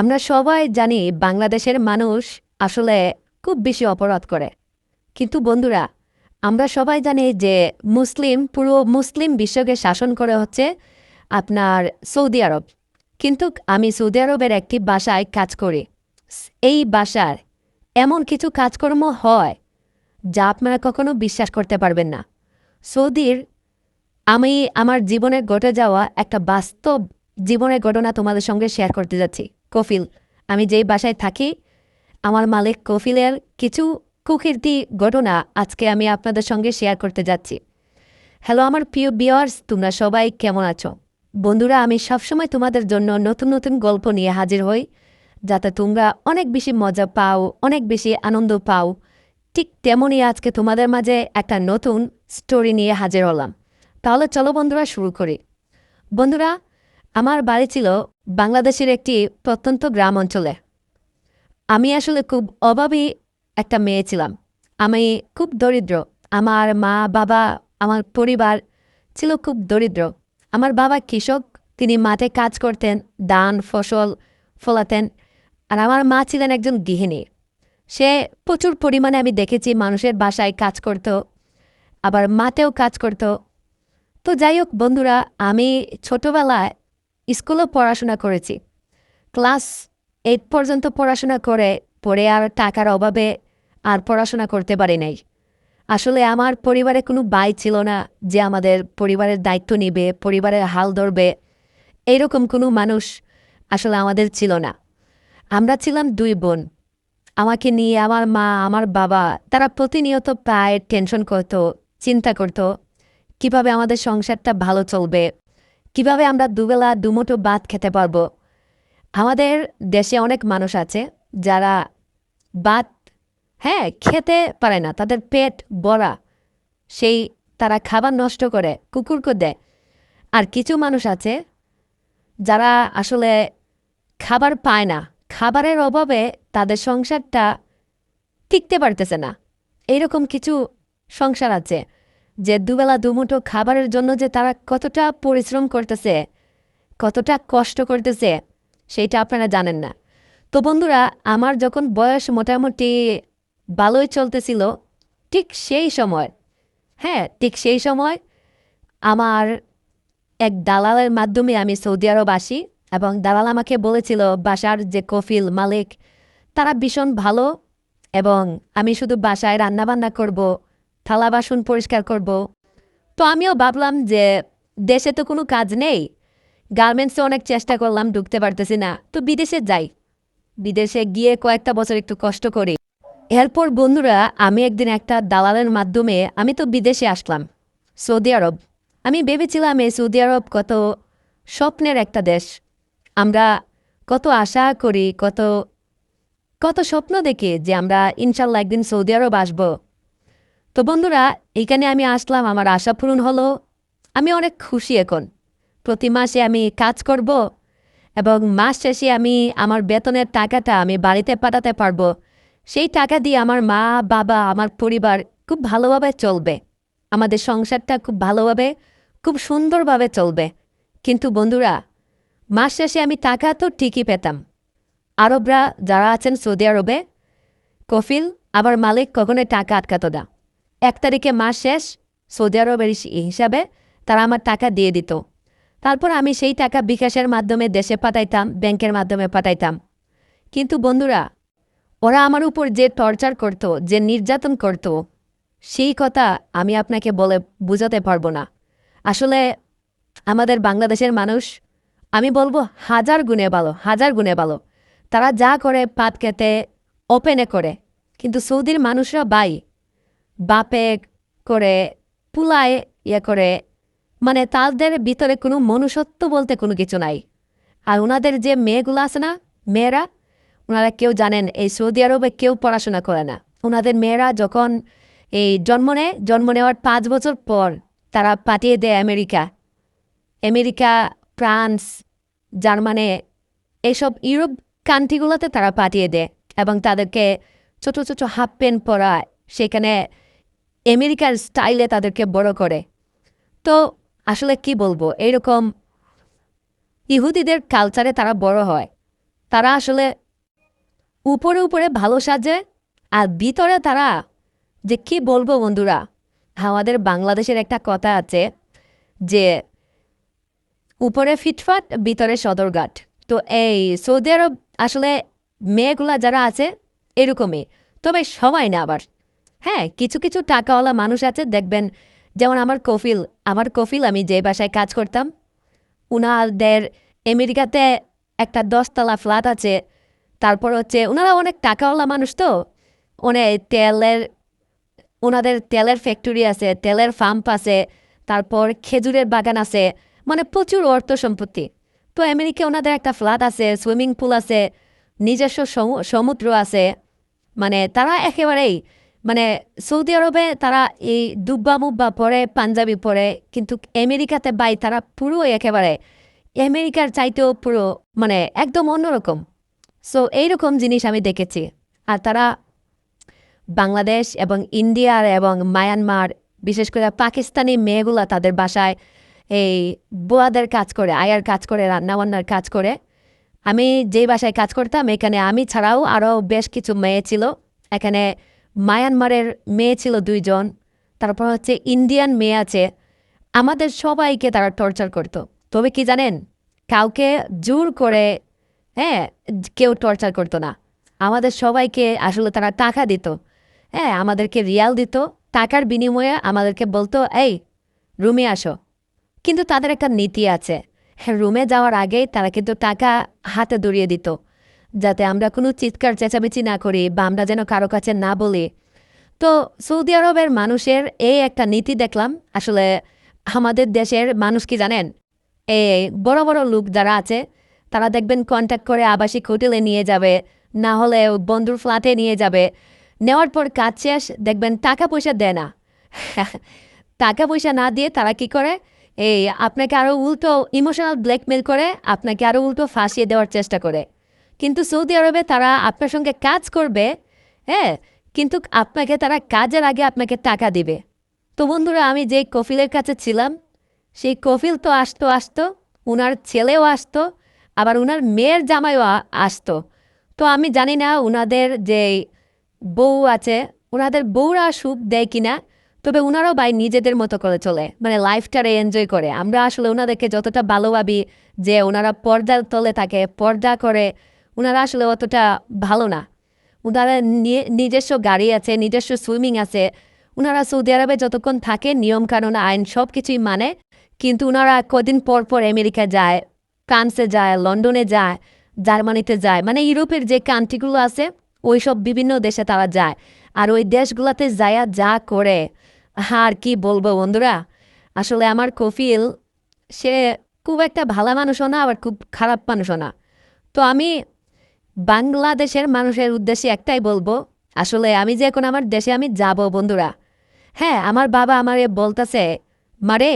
আমরা সবাই জানি বাংলাদেশের মানুষ আসলে খুব বেশি অপরাধ করে। কিন্তু বন্ধুরা, আমরা সবাই জানি যে পুরো মুসলিম বিশ্বকে শাসন করে হচ্ছে আপনার সৌদি আরব। কিন্তু আমি সৌদি আরবের একটি বাসায় কাজ করি। এই বাসার এমন কিছু কাজকর্ম হয় যা আপনারা কখনো বিশ্বাস করতে পারবেন না। সৌদির আমি আমার জীবনে ঘটে যাওয়া একটা বাস্তব জীবনের ঘটনা তোমাদের সঙ্গে শেয়ার করতে যাচ্ছি। কফিল, আমি যেই বাসায় থাকি, আমার মালিক কফিলের কিছু কুকীর্তি ঘটনা আজকে আমি আপনাদের সঙ্গে শেয়ার করতে যাচ্ছি। হ্যালো আমার প্রিয় ভিউয়ার্স, তোমরা সবাই কেমন আছো? বন্ধুরা, আমি সবসময় তোমাদের জন্য নতুন নতুন গল্প নিয়ে হাজির হই, যাতে তোমরা অনেক বেশি মজা পাও, অনেক বেশি আনন্দ পাও। ঠিক তেমনই আজকে তোমাদের মাঝে একটা নতুন স্টোরি নিয়ে হাজির হলাম। তাহলে চলো বন্ধুরা, শুরু করি। বন্ধুরা, আমার বাড়ি ছিল বাংলাদেশের একটি প্রত্যন্ত গ্রাম অঞ্চলে। আমি আসলে খুব অভাবী একটা মেয়ে ছিলাম। আমি খুব দরিদ্র। আমার মা বাবা, আমার পরিবার ছিল খুব দরিদ্র। আমার বাবা কৃষক, তিনি মাঠে কাজ করতেন, ধান ফসল ফলাতেন। আর আমার মা ছিলেন একজন গৃহিণী। সে প্রচুর পরিমাণে আমি দেখেছি মানুষের বাসায় কাজ করত, আবার মাঠেও কাজ করত। তো যাই হোক বন্ধুরা, আমি ছোটবেলায় স্কুলেও পড়াশোনা করেছি। ক্লাস 8 পর্যন্ত পড়াশোনা করে পরে আর টাকার অভাবে আর পড়াশোনা করতে পারি নাই। আসলে আমার পরিবারে কোনো ভাই ছিল না যে আমাদের পরিবারের দায়িত্ব নিবে, পরিবারের হাল ধরবে, এইরকম কোনো মানুষ আসলে আমাদের ছিল না। আমরা ছিলাম 2 বোন। আমাকে নিয়ে আমার মা, আমার বাবা, তারা প্রতিনিয়ত প্রায় টেনশন করত, চিন্তা করত কিভাবে আমাদের সংসারটা ভালো চলবে, কিভাবে আমরা দুবেলা দুমুঠো ভাত খেতে পারবো। আমাদের দেশে অনেক মানুষ আছে যারা ভাত খেতে পারে না, তাদের পেট ভরা, সেই তারা খাবার নষ্ট করে কুকুরকে দেয়। আর কিছু মানুষ আছে যারা আসলে খাবার পায় না, খাবারের অভাবে তাদের সংসারটা টিকতে পারতেছে না। এইরকম কিছু সংসার আছে যে দুবেলা দুমুঠো খাবারের জন্য যে তারা কতটা পরিশ্রম করতেছে, কতটা কষ্ট করতেছে, সেইটা আপনারা জানেন না। তো বন্ধুরা, আমার যখন বয়স মোটামুটি ভালোই চলতেছিল, ঠিক সেই সময় আমার এক দালালের মাধ্যমে আমি সৌদি আরব আসি। এবং দালাল আমাকে বলেছিল বাসার যে কফিল মালিক, তারা ভীষণ ভালো, এবং আমি শুধু বাসায় রান্নাবান্না করব, থালা বাসন পরিষ্কার করব। তো আমিও ভাবলাম যে দেশে তো কোনো কাজ নেই, গার্মেন্টসে অনেক চেষ্টা করলাম, ঢুকতে পারতেছি না, তো বিদেশে যাই। বিদেশে গিয়ে কয়েকটা বছর একটু কষ্ট করি। এরপর বন্ধুরা, আমি একদিন একটা দালালের মাধ্যমে আমি তো বিদেশে আসলাম, সৌদি আরব। আমি ভেবেছিলাম এই সৌদি আরব কত স্বপ্নের একটা দেশ। আমরা কত আশা করি, কত কত স্বপ্ন দেখি যে আমরা ইনশাল্লাহ একদিন সৌদি আরব আসব। তো বন্ধুরা, এইখানে আমি আসলাম, আমার আশা পূরণ হলো। আমি অনেক খুশি এখন। প্রতি মাসে আমি কাজ করব এবং মাস শেষে আমি আমার বেতনের টাকাটা আমি বাড়িতে পাঠাতে পারবো। সেই টাকা দিয়ে আমার মা বাবা, আমার পরিবার খুব ভালোভাবে চলবে। আমাদের সংসারটা খুব ভালোভাবে, খুব সুন্দরভাবে চলবে। কিন্তু বন্ধুরা, মাস শেষে আমি টাকা তো ঠিকই পেতাম। আরবরা যারা আছেন সৌদি আরবে, কফিল আবার মালিক কখনোই টাকা আটকাতো না। 1 তারিখে মাস শেষ, সৌদি আরবের হিসাবে তারা আমার টাকা দিয়ে দিত। তারপর আমি সেই টাকা বিকাশের মাধ্যমে দেশে পাঠাইতাম, ব্যাংকের মাধ্যমে পাঠাইতাম। কিন্তু বন্ধুরা, ওরা আমার উপর যে টর্চার করত, যে নির্যাতন করত, সেই কথা আমি আপনাকে বলে বুঝাতে পারবো না। আসলে আমাদের বাংলাদেশের মানুষ, আমি বলবো হাজার গুণে ভালো। তারা যা করে পাত খেতে ওপেনে করে। কিন্তু সৌদির মানুষরা বাপে করে, পুলায় করে, মানে তাদের ভিতরে কোনো মনুষ্যত্ব বলতে কোনো কিছু নাই। আর ওনাদের যে মেয়েগুলো আছে না, মেয়েরা, ওনারা কেউ জানেন এই সৌদি আরবে কেউ পড়াশোনা করে না। ওনাদের মেয়েরা যখন এই জন্ম নেওয়ার 5 বছর পর তারা পাঠিয়ে দেয় আমেরিকা, ফ্রান্স, জার্মানি, এইসব ইউরোপ কান্ট্রিগুলোতে তারা পাঠিয়ে দেয় এবং তাদেরকে ছোট ছোট হাফ প্যান্ট পরায়, সেখানে আমেরিকার স্টাইলে তাদেরকে বড় করে। তো আসলে কি বলবো, এইরকম ইহুদিদের কালচারে তারা বড় হয়। তারা আসলে উপরে উপরে ভালো সাজে, আর ভিতরে তারা যে কি বলবো বন্ধুরা, আমাদের বাংলাদেশের একটা কথা আছে যে উপরে ফিটফাট ভিতরে সদরঘাট। তো এই সৌদি আরব আসলে মেয়েগুলা যারা আছে এরকমই, তবে সবাই না আবার। হ্যাঁ, কিছু কিছু টাকাওয়ালা মানুষ আছে দেখবেন, যেমন আমার কফিল আমি যে বাসায় কাজ করতাম, উনাদের আমেরিকাতে একটা 10 তলা ফ্ল্যাট আছে। তারপর হচ্ছে ওনারা অনেক টাকাওয়ালা মানুষ, তো অনেক ওনাদের তেলের ফ্যাক্টরি আছে, তেলের পাম্প আছে, তারপর খেজুরের বাগান আছে, মানে প্রচুর অর্থ সম্পত্তি। তো আমেরিকা ওনাদের একটা ফ্ল্যাট আছে, সুইমিং পুল আছে, নিজস্ব সমুদ্র আছে। মানে তারা একেবারেই মানে সৌদি আরবে তারা এই দুব্বা মুব্বা পরে, পাঞ্জাবি পরে, কিন্তু আমেরিকাতে তারা পুরো একেবারে আমেরিকার চাইতেও পুরো মানে একদম অন্যরকম। সো এইরকম জিনিস আমি দেখেছি। আর তারা বাংলাদেশ এবং ইন্ডিয়ার এবং মায়ানমার, বিশেষ করে পাকিস্তানি মেয়েগুলা তাদের বাসায় এই বুয়াদের কাজ করে, আয়ার কাজ করে, রান্নাবান্নার কাজ করে। আমি যেই বাসায় কাজ করতাম এখানে আমি ছাড়াও আরও বেশ কিছু মেয়ে ছিল। এখানে মায়ানমারের মেয়ে ছিল 2 জন, তারপর হচ্ছে ইন্ডিয়ান মেয়ে আছে। আমাদের সবাইকে তারা টর্চার করত। তবে কি জানেন, কাউকে জোর করে হ্যাঁ কেউ টর্চার করতো না। আমাদের সবাইকে আসলে তারা টাকা দিত। হ্যাঁ, আমাদেরকে রিয়াল দিত, টাকার বিনিময়ে আমাদেরকে বলতো এই রুমে আসো। কিন্তু তাদের একটা নীতি আছে, হ্যাঁ, রুমে যাওয়ার আগেই তারা কিন্তু টাকা হাতে ধরিয়ে দিত, যাতে আমরা কোনো চিৎকার চেঁচামেচি না করি বা আমরা যেন কারো কাছে না বলি। তো সৌদি আরবের মানুষের এই একটা নীতি দেখলাম। আসলে আমাদের দেশের মানুষ কি জানেন, এই বড় বড় লোক যারা আছে তারা দেখবেন কন্ট্যাক্ট করে আবাসিক হোটেলে নিয়ে যাবে, না হলে বন্ধুর ফ্ল্যাটে নিয়ে যাবে। নেওয়ার পর কাজ শেষ দেখবেন টাকা পয়সা দেয় না। টাকা পয়সা না দিয়ে তারা কি করে, এই আপনাকে আরও উল্টো ইমোশনাল ব্ল্যাকমেল করে, আপনাকে আরও উল্টো ফাঁসিয়ে দেওয়ার চেষ্টা করে। কিন্তু সৌদি আরবে তারা আপনার সঙ্গে কাজ করবে, হ্যাঁ, কিন্তু আপনাকে তারা কাজের আগে আপনাকে টাকা দিবে। তো বন্ধুরা, আমি যে কফিলের কাছে ছিলাম, সেই কফিল তো আসতো, উনার ছেলেও আসতো, আবার উনার মেয়ের জামাইও আসতো। তো আমি জানি না উনাদের যে বউ আছে, ওনাদের বউরা সুখ দেয় কিনা, তবে উনারাও নিজেদের মতো করে চলে, মানে লাইফটারে এনজয় করে। আমরা আসলে ওনাদেরকে যতটা ভালোভাবি যে ওনারা পর্দার তলে থাকে, পর্দা করে, ওনারা আসলে অতটা ভালো না। ওনারা নিজস্ব গাড়ি আছে, নিজস্ব সুইমিং আছে। ওনারা সৌদি আরবে যতক্ষণ থাকে নিয়মকানুন আইন সব কিছুই মানে, কিন্তু ওনারা কদিন পর পর আমেরিকা যায়, ফ্রান্সে যায়, লন্ডনে যায়, জার্মানিতে যায়, মানে ইউরোপের যে কান্ট্রিগুলো আছে ওই সব বিভিন্ন দেশে তারা যায়। আর ওই দেশগুলোতে যায় যা করে, আর কি বলবো বন্ধুরা। আসলে আমার কফিল সে খুব একটা ভালো মানুষও না, আবার খুব খারাপ মানুষও না। তো আমি বাংলাদেশের মানুষের উদ্দেশ্যে একটাই বলবো, আসলে আমি যে এখন আমার দেশে আমি যাব বন্ধুরা। হ্যাঁ, আমার বাবা আমারে বলতেছে, মারে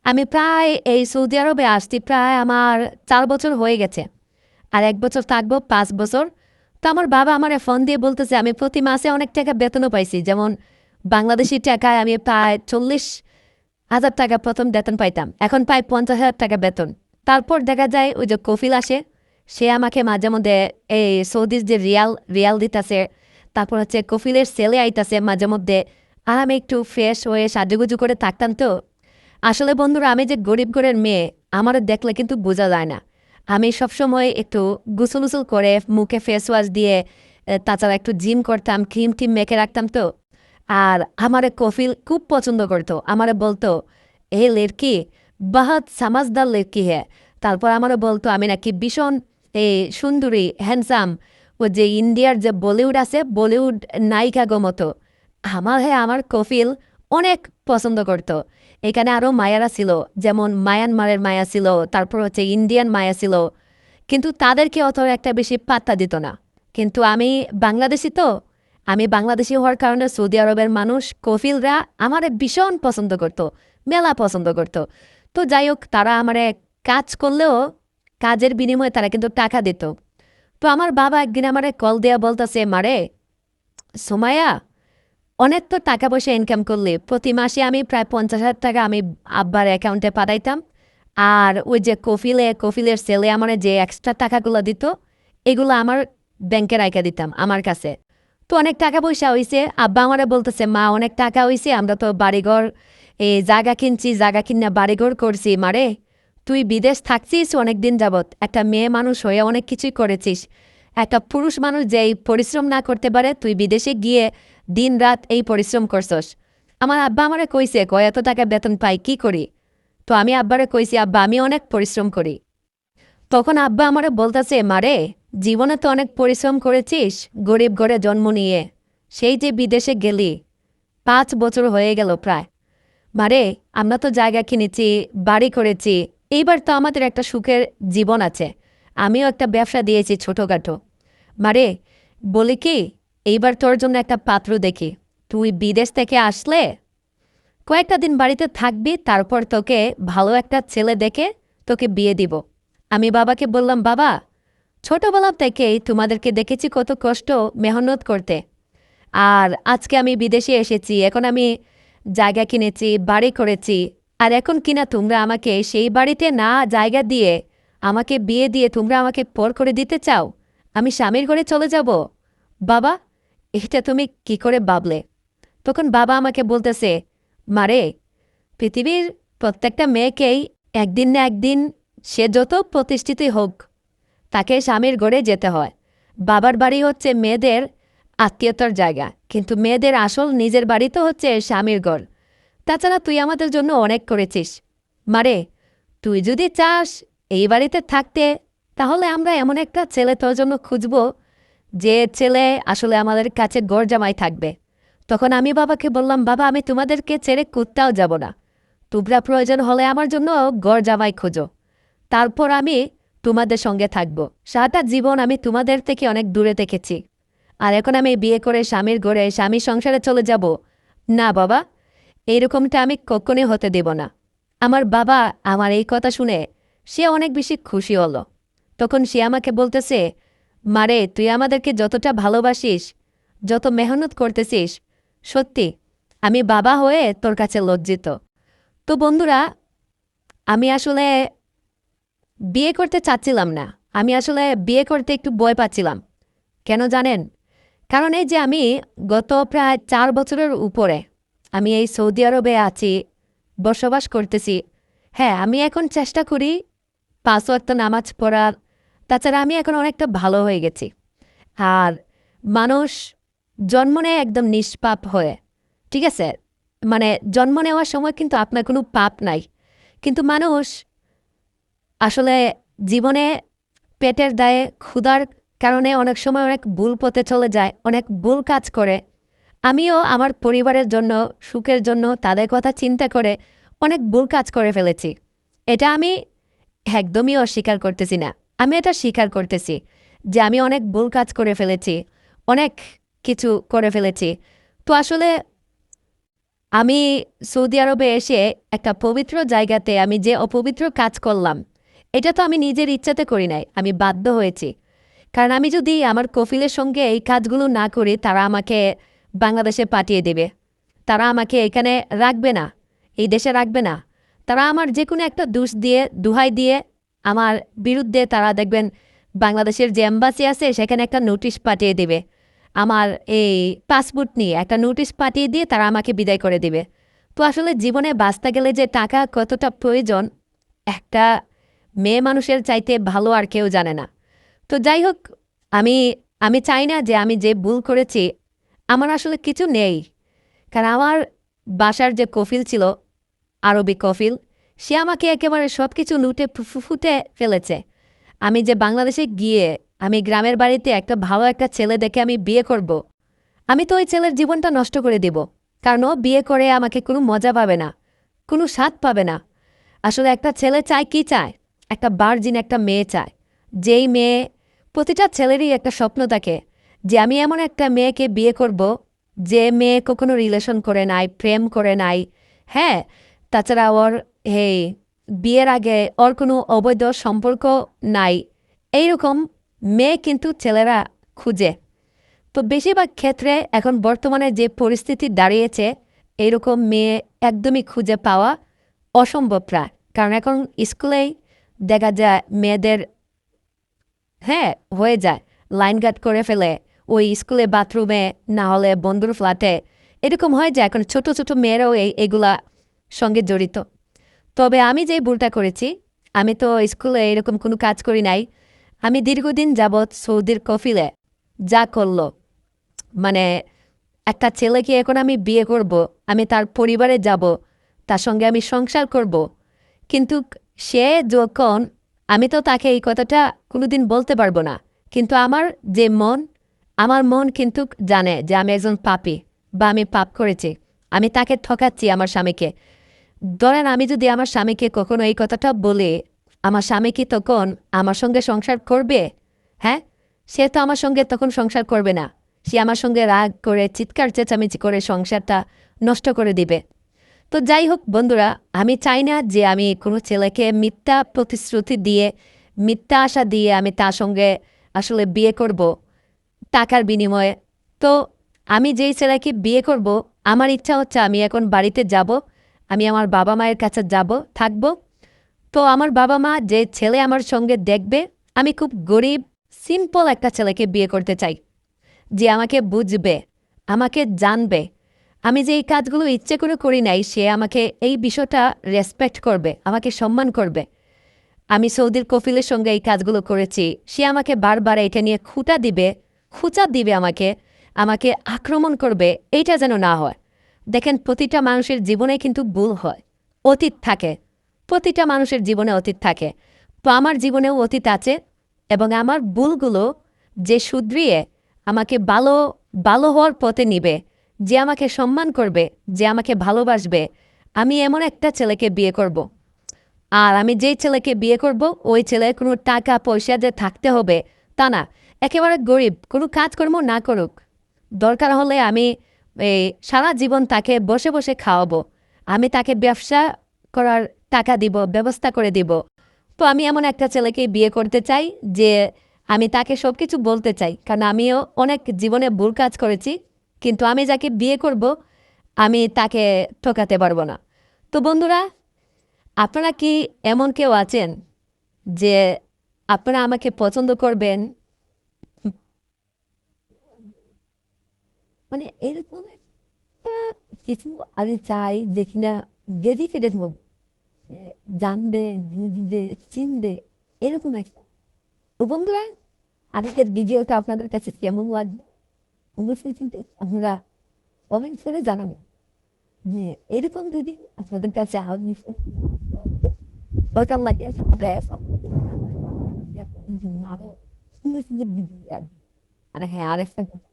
আমি প্রায় এই সৌদি আরবে আসছি প্রায় আমার 4 বছর হয়ে গেছে, আর 1 বছর থাকবো 5 বছর। তো আমার বাবা আমারে ফোন দিয়ে বলতেছে আমি প্রতি মাসে অনেক টাকা বেতনও পাইছি, যেমন বাংলাদেশি টাকায় আমি প্রায় 40,000 টাকা প্রথম বেতন পাইতাম, এখন প্রায় 50,000 টাকা বেতন। তারপর দেখা যায় ওই যে কফিল আসে, সে আমাকে মাঝে মধ্যে এই সৌদির যে রিয়াল দিতেছে, তারপর হচ্ছে কফিলের সেলে আইতাছে মাঝে মধ্যে, আর আমি একটু ফ্রেশ হয়ে সাজুগুজু করে থাকতাম। তো আসলে বন্ধুরা, আমি যে গরিব ঘরের মেয়ে, আমারও দেখলে কিন্তু বোঝা যায় না। আমি সবসময় একটু গুসল উসুল করে মুখে ফেস ওয়াশ দিয়ে, তাছাড়া একটু জিম করতাম, ক্রিম টিম মেখে রাখতাম। তো আর আমারে কফিল খুব পছন্দ করতো, আমারে বলতো এ লড়কি বহুত সমাজদার লড়কি হ্যাঁ। তারপর আমারও বলতো আমি নাকি ভীষণ এই সুন্দরী, হ্যান্ডসাম, ও যে ইন্ডিয়ার যে বলিউড আছে বলিউড নায়িকা গো মতো। আমার কফিল অনেক পছন্দ করতো। এখানে আরও মায়ারা ছিল, যেমন মায়ানমারের মায়া ছিল, তারপর হচ্ছে ইন্ডিয়ান মায়া ছিল, কিন্তু তাদেরকে অত একটা বেশি পাত্তা দিত না। কিন্তু আমি বাংলাদেশি, তো আমি বাংলাদেশি হওয়ার কারণে সৌদি আরবের মানুষ কফিলরা আমারে ভীষণ পছন্দ করত, মেলা পছন্দ করত। তো যাই হোক, তারা আমারে কাজ করলেও কাজের বিনিময়ে তারা কিন্তু টাকা দিত। তো আমার বাবা একদিন আমারে কল দেয়া বলতেছে, মারে সোমায়া অনেক তো টাকা পয়সা ইনকাম করলে, প্রতি মাসে আমি প্রায় 50,000 টাকা আমি আব্বার অ্যাকাউন্টে পাঠাইতাম, আর ওই যে কফিলের সেলে আমার যে এক্সট্রা টাকাগুলো দিত, এগুলো আমার ব্যাংকে রাইখা দিতাম আমার কাছে। তো অনেক টাকা পয়সা হইছে, আব্বা আমারে বলতেছে, মা অনেক টাকা হইছে, আমরা তো বাড়িঘর জায়গা কিনছি, জায়গা কিনা বাড়িঘর করছি। মারে তুই বিদেশ থাকছিস অনেক দিন যাবৎ, একটা মেয়ে মানুষ হয়ে অনেক কিছুই করেছিস। একটা পুরুষ মানুষ যে এই পরিশ্রম না করতে পারে, তুই বিদেশে গিয়ে দিন রাত এই পরিশ্রম করছস। আমার আব্বা আমারে কইছে, কয় এত টাকা বেতন পাই কি করি? তো আমি আব্বারে কইছি, আব্বা আমি অনেক পরিশ্রম করি। তখন আব্বা আমারে বলতেছে, মারে জীবনে তো অনেক পরিশ্রম করেছিস গরিব ঘরে জন্ম নিয়ে, সেই যে বিদেশে গেলি 5 বছর হয়ে গেল প্রায়। মারে আমরা তো জায়গা কিনেছি, বাড়ি করেছি, এইবার তো আমাদের একটা সুখের জীবন আছে। আমিও একটা ব্যবসা দিয়েছি ছোটোখাটো। মারে বলি কি, এইবার তোর জন্য একটা পাত্র দেখি। তুই বিদেশ থেকে আসলে কয়েকটা দিন বাড়িতে থাকবি, তারপর তোকে ভালো একটা ছেলে দেখে তোকে বিয়ে দিব। আমি বাবাকে বললাম, বাবা ছোটবেলা থেকেই তোমাদেরকে দেখেছি কত কষ্ট মেহনত করতে, আর আজকে আমি বিদেশে এসেছি, এখন আমি জায়গা কিনেছি, বাড়ি করেছি, আর এখন কিনা তোমরা আমাকে সেই বাড়িতে না জায়গা দিয়ে আমাকে বিয়ে দিয়ে তোমরা আমাকে পর করে দিতে চাও? আমি স্বামীর ঘরে চলে যাব? বাবা এটা তুমি কি করে ভাবলে? তখন বাবা আমাকে বলতেছে, মারে পৃথিবীর প্রত্যেকটা মেয়েকেই একদিন না একদিন, সে যত প্রতিষ্ঠিতই হোক, তাকে স্বামীর ঘরে যেতে হয়। বাবার বাড়ি হচ্ছে মেয়েদের আত্মীয়তার জায়গা, কিন্তু মেয়েদের আসল নিজের বাড়ি তো হচ্ছে স্বামীর ঘর। তাছাড়া তুই আমাদের জন্য অনেক করেছিস। মারে তুই যদি চাস এই বাড়িতে থাকতে, তাহলে আমরা এমন একটা ছেলে তোর জন্য খুঁজব, যে ছেলে আসলে আমাদের কাছে গড় জামাই থাকবে। তখন আমি বাবাকে বললাম, বাবা আমি তোমাদেরকে ছেড়ে কোথাও যাব না, তোমরা প্রয়োজন হলে আমার জন্য গড় জামাই খোঁজো, তারপর আমি তোমাদের সঙ্গে থাকব। সারাটা জীবন আমি তোমাদের থেকে অনেক দূরে থেকেছি, আর এখন আমি বিয়ে করে স্বামীর ঘরে স্বামী সংসারে চলে যাব? না বাবা, এইরকমটা আমি কখনোই হতে দেব না। আমার বাবা আমার এই কথা শুনে সে অনেক বেশি খুশি হলো। তখন সে আমাকে বলতেছে, মারে তুই আমাদেরকে যতটা ভালোবাসিস, যত মেহনত করতেছিস, সত্যি আমি বাবা হয়ে তোর কাছে লজ্জিত। তো বন্ধুরা, আমি আসলে বিয়ে করতে চাচ্ছিলাম না, আমি আসলে বিয়ে করতে একটু ভয় পাচ্ছিলাম। কেন জানেন? কারণ এই যে আমি গত প্রায় 4 বছরের উপরে আমি এই সৌদি আরবে আছি, বসবাস করতেছি। হ্যাঁ, আমি এখন চেষ্টা করি 5 ওয়াক্ত নামাজ পড়ার। তাছাড়া আমি এখন অনেকটা ভালো হয়ে গেছি। আর মানুষ জন্ম নেয় একদম নিষ্পাপ হয়ে, ঠিক আছে? মানে জন্ম নেওয়ার সময় কিন্তু আপনার কোনো পাপ নাই, কিন্তু মানুষ আসলে জীবনে পেটের দায়ে ক্ষুধার কারণে অনেক সময় অনেক ভুল পথে চলে যায়, অনেক ভুল কাজ করে। আমিও আমার পরিবারের জন্য, সুখের জন্য, তাদের কথা চিন্তা করে অনেক ভুল কাজ করে ফেলেছি। এটা আমি একদমই অস্বীকার করতেছি না, আমি এটা স্বীকার করতেছি যে আমি অনেক ভুল কাজ করে ফেলেছি, অনেক কিছু করে ফেলেছি। তো আসলে আমি সৌদি আরবে এসে একটা পবিত্র জায়গাতে আমি যে অপবিত্র কাজ করলাম, এটা তো আমি নিজের ইচ্ছাতে করি নাই, আমি বাধ্য হয়েছি। কারণ আমি যদি আমার কফিলের সঙ্গে এই কাজগুলো না করি, তারা আমাকে বাংলাদেশে পাঠিয়ে দেবে, তারা আমাকে এখানে রাখবে না, এই দেশে রাখবে না। তারা আমার যে কোনো একটা দুহাই দিয়ে আমার বিরুদ্ধে তারা দেখবেন বাংলাদেশের যে এম্বাসি আছে সেখানে একটা নোটিশ পাঠিয়ে দেবে, আমার এই পাসপোর্ট নিয়ে একটা নোটিশ পাঠিয়ে দিয়ে তারা আমাকে বিদায় করে দিবে। তো আসলে জীবনে বাঁচতে গেলে যে টাকা কতটা প্রয়োজন, একটা মেয়ে মানুষের চাইতে ভালো আর কেউ জানে না। তো যাই হোক, আমি আমি চাই না যে আমি যে ভুল করেছি আমার আসলে কিছু নেই। কারণ আমার বাসার যে কফিল ছিল, আরবি কফিল, সে আমাকে একেবারে সব কিছু লুটে ফুটে ফেলেছে। আমি যে বাংলাদেশে গিয়ে আমি গ্রামের বাড়িতে একটা ভালো একটা ছেলে দেখে আমি বিয়ে করব, আমি তো ওই ছেলের জীবনটা নষ্ট করে দিব। কারণ ও বিয়ে করে আমাকে কোনো মজা পাবে না, কোনো স্বাদ পাবে না। আসলে একটা ছেলে চায় কি চায়? একটা ভার্জিন একটা মেয়ে চায়, যেই মেয়ে, প্রতিটা ছেলেরই একটা স্বপ্ন থাকে যে আমি এমন একটা মেয়েকে বিয়ে করব, যে মেয়ে কখনো রিলেশন করে নাই, প্রেম করে নাই। হ্যাঁ, তাছাড়া ওর বিয়ের আগে ওর কোনো অবৈধ সম্পর্ক নাই, এইরকম মেয়ে কিন্তু ছেলেরা খুঁজে। তো বেশিরভাগ ক্ষেত্রে এখন বর্তমানে যে পরিস্থিতি দাঁড়িয়েছে, এইরকম মেয়ে একদমই খুঁজে পাওয়া অসম্ভব প্রায়। কারণ এখন স্কুলেই দেখা যায় মেয়েদের হ্যাঁ, হয়ে যায়। লাইন গার্ড করে ফেলে, ওই স্কুলে বাথরুমে, না হলে বন্ধুর ফ্ল্যাটে, এরকম হয় যে এখন ছোট ছোট মেয়েরাও এগুলা সঙ্গে জড়িত। তবে আমি যে ভুলটা করেছি, আমি তো স্কুলে এরকম কোনো কাজ করি নাই। আমি দীর্ঘদিন যাবৎ সৌদির কফিলে যা করলো, মানে একটা ছেলেকে এখন আমি বিয়ে করব, আমি তার পরিবারে যাব, তার সঙ্গে আমি সংসার করব, কিন্তু সে যখন, আমি তো তাকে এই কথাটা কোনোদিন বলতে পারবো না, কিন্তু আমার মন কিন্তু জানে যে আমি একজন পাপী বা আমি পাপ করেছি, আমি তাকে ঠকাচ্ছি আমার স্বামীকে। ধরেন আমি যদি আমার স্বামীকে কখনো এই কথাটা বলি, আমার স্বামী কি তখন আমার সঙ্গে সংসার করবে? হ্যাঁ, সে তো আমার সঙ্গে তখন সংসার করবে না। সে আমার সঙ্গে রাগ করে চিৎকার চেঁচামেচি করে সংসারটা নষ্ট করে দিবে। তো যাই হোক বন্ধুরা, আমি চাই না যে আমি কোনো ছেলেকে মিথ্যা প্রতিশ্রুতি দিয়ে, মিথ্যা আশা দিয়ে আমি তার সঙ্গে আসলে বিয়ে করব টাকার বিনিময়ে। তো আমি যেই ছেলেকে বিয়ে করব, আমার ইচ্ছা হচ্ছে আমি এখন বাড়িতে যাব, আমি আমার বাবা মায়ের কাছে যাব, থাকব। তো আমার বাবা মা যে ছেলে আমার সঙ্গে দেখবে, আমি খুব গরিব সিম্পল একটা ছেলেকে বিয়ে করতে চাই, যে আমাকে বুঝবে, আমাকে জানবে। আমি যে এই কাজগুলো ইচ্ছে করে করি নাই, সে আমাকে এই বিষয়টা রেসপেক্ট করবে, আমাকে সম্মান করবে। আমি সৌদির কফিলের সঙ্গে এই কাজগুলো করেছি, সে আমাকে বারবার এটা নিয়ে খুঁচা দিবে, আমাকে আমাকে আক্রমণ করবে, এইটা যেন না হয়। দেখেন, প্রতিটা মানুষের জীবনে কিন্তু ভুল হয়, অতীত থাকে, প্রতিটা মানুষের জীবনে অতীত থাকে। তো আমার জীবনেও অতীত আছে, এবং আমার ভুলগুলো যে শুধরিয়ে আমাকে ভালো ভালো হওয়ার পথে নিবে, যে আমাকে সম্মান করবে, যে আমাকে ভালোবাসবে, আমি এমন একটা ছেলেকে বিয়ে করব। আর আমি যেই ছেলেকে বিয়ে করব, ওই ছেলে কোনো টাকা পয়সা যে থাকতে হবে তা না, একেবারে গরিব, কোনো কাজকর্ম না করুক, দরকার হলে আমি এই সারা জীবন তাকে বসে বসে খাওয়াবো, আমি তাকে ব্যবসা করার টাকা দিব, ব্যবস্থা করে দিব। তো আমি এমন একটা ছেলেকে বিয়ে করতে চাই যে আমি তাকে সব কিছু বলতে চাই, কারণ আমিও অনেক জীবনে ভুল কাজ করেছি, কিন্তু আমি যাকে বিয়ে করব আমি তাকে ঠকাতে পারবো না। তো বন্ধুরা, আপনারা কি এমন কেউ আছেন যে আপনারা আমাকে পছন্দ করবেন? মানে এরকম একটা কিছু আমি চাই যে কিনা ডেডিকেটেড হোক, জানবে, বুঝবে, চিনবে, এরকম একটা। তো বন্ধুরা, আজকের ভিডিওটা আপনাদের কাছে কেমন লাগবে অবশ্যই কিন্তু আপনারা কমেন্ট করে জানাবেন। যে এরকম যদি আপনাদের কাছে আমি ওরকম লাগে আরো সুন্দর সুন্দর ভিডিও আসবে। আর হ্যাঁ, আরেকটা কথা,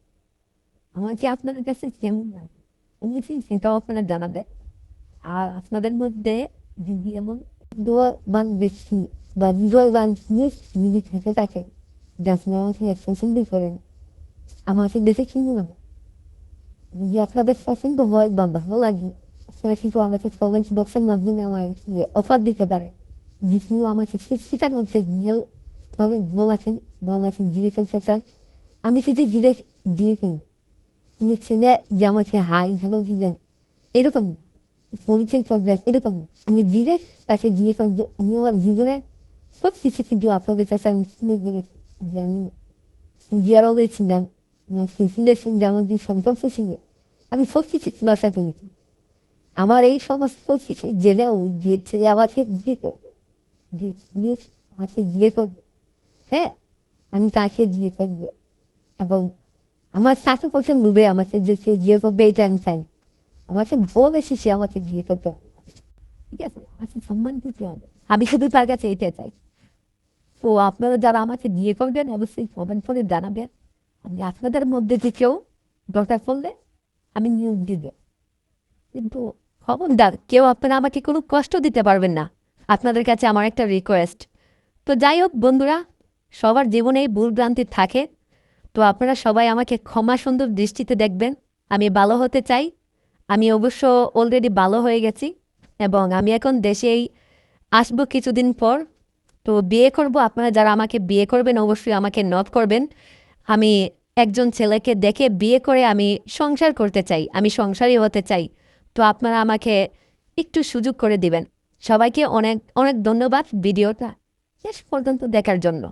আমাকে আপনাদের কাছে কেমন লাগে অবশ্যই সেটাও আপনারা জানাবেন। আর আপনাদের মধ্যে যদি এমন দোয়া মান বেশি বা হৃদয় মান যদি থেকে থাকে, যে আপনারা আমাকে পছন্দ করেন, আমাকে দেখে কিনুন না, যদি আপনাদের পছন্দ হয় বা ভালো লাগে, আপনারা কিন্তু আমাকে কমেন্ট বক্সের মাধ্যমে আমার অফার দিতে পারে, যেগুলো আমাকে সেটার মধ্যে নিয়ে তবে বলাছেন দিয়ে ফেলতে চান, আমি যদি ডিরেক্ট দিয়ে ফেলি, তুমি ছেলে যে আমাকে হাই ভালো দিলেন এরকম পরিচয় করবেন, এরকম আমি ডিরেক্ট তাকে দিয়ে ফেলবো। আমি আমার জীবনে সব কিছু কিন্তু আপনাদের কাছে আমি শুনে গেলেছি, যে আমি জিয়ারবে ছিলাম, সুশীলের সঙ্গে আমার যে সম্পর্ক ছিল, আমি সব কিছু খোলাসা করেছি। আমার এই সমস্ত কিছু জেনেও যে ছেলে আমাকে বিয়ে করবে, যে পুলিশ আমাকে বিয়ে করবে, হ্যাঁ, আমি তাকে বিয়ে করবো। এবং আমার শাশু পছন্দ ডুবে আমাকে যে সে বিয়ে করবে, এটা আমি চাই। আমাকে বলেছে সে আমাকে বিয়ে করতে হবে। ঠিক আছে, আমাকে সম্মান দিতে হবে, আমি শুধু তার কাছে এটা চাই। তো আপনারা যারা আমাকে বিয়ে করবেন অবশ্যই কমেন্ট করে জানাবেন। আমি আপনাদের মধ্যে যে কেউ দরকার পড়লে আমি নিয়োগ দিব, কিন্তু খবরদার কেউ আপনারা আমাকে কোনো কষ্ট দিতে পারবেন না, আপনাদের কাছে আমার একটা রিকোয়েস্ট। তো যাই হোক বন্ধুরা, সবার জীবনেই ভুলভ্রান্তি থাকে। তো আপনারা সবাই আমাকে ক্ষমা সুন্দর দৃষ্টিতে দেখবেন। আমি ভালো হতে চাই, আমি অবশ্য অলরেডি ভালো হয়ে গেছি, এবং আমি এখন দেশেই আসবো কিছুদিন পর। তো বিয়ে করব, আপনারা যারা আমাকে বিয়ে করবেন অবশ্যই আমাকে নক করবেন। আমি একজন ছেলেকে দেখে বিয়ে করে আমি সংসার করতে চাই, আমি সংসারী হতে চাই। তো আপনারা আমাকে একটু সুযোগ করে দিবেন। সবাইকে অনেক অনেক ধন্যবাদ ভিডিওটা শেষ পর্যন্ত দেখার জন্য।